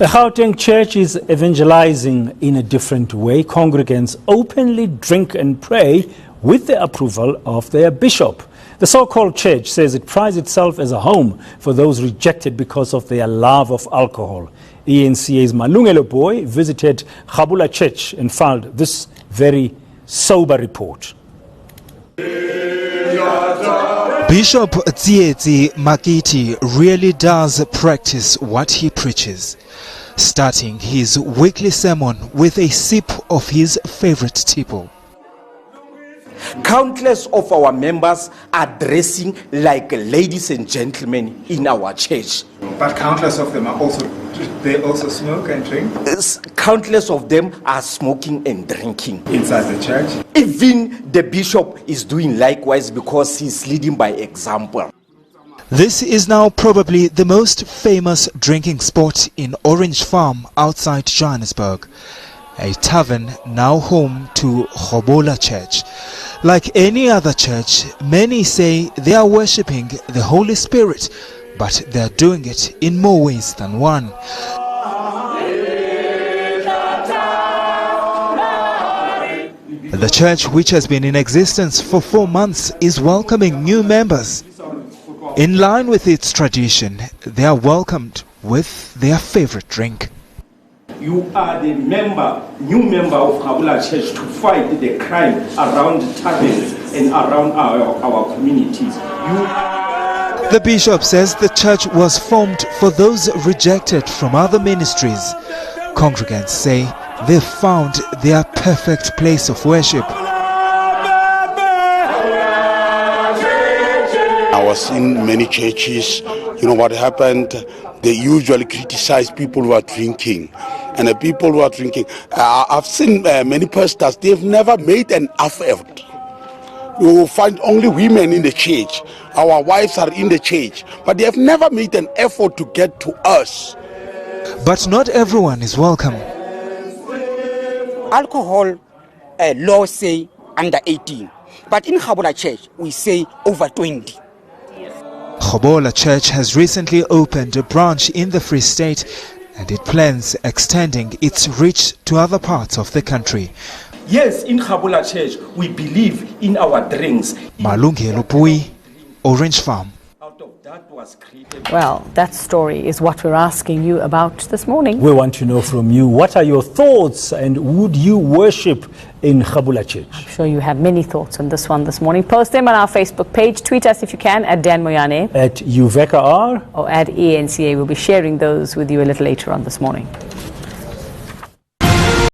The Gauteng Church is evangelizing in a different way. Congregants openly drink and pray with the approval of their bishop. The so-called church says it prides itself as a home for those rejected because of their love of alcohol. ENCA's Malungelo Boy visited Khabula Church and filed this very sober report. Bishop Tsietsi Makiti really does practice what he preaches, starting his weekly sermon with a sip of his favorite tipple. Countless of our members are dressing like ladies and gentlemen in our church. But countless of them they also smoke and drink? Countless of them are smoking and drinking. Inside the church? Even the bishop is doing likewise because he's leading by example. This is now probably the most famous drinking spot in Orange Farm outside Johannesburg. A tavern now home to Khabula Church. Like any other church, many say they are worshipping the Holy Spirit, but they are doing it in more ways than one. The church, which has been in existence for 4 months, is welcoming new members. In line with its tradition, they are welcomed with their favorite drink. You are the new member of Khabula Church to fight the crime around taverns and around our communities. The bishop says the church was formed for those rejected from other ministries. Congregants say they found their perfect place of worship. I was in many churches. You know what happened? They usually criticize people who are drinking. And the people who are drinking, I've seen many pastors, they've never made an effort. You will find only women in the church. Our wives are in the church. But they have never made an effort to get to us. But not everyone is welcome. Alcohol laws say under 18. But in Khabula Church, we say over 20. Khabula Church has recently opened a branch in the Free State, and it plans extending its reach to other parts of the country. Yes, in Khabula Church, we believe in our drinks. Malungelo Boy, Orange Farm. Well, that story is what we're asking you about this morning. We want to know from you, what are your thoughts, and would you worship in Khabula Church? I'm sure you have many thoughts on this one this morning. Post them on our Facebook page. Tweet us if you can at Dan Moyane, at Uveka R, or at ENCA. We'll be sharing those with you a little later on this morning.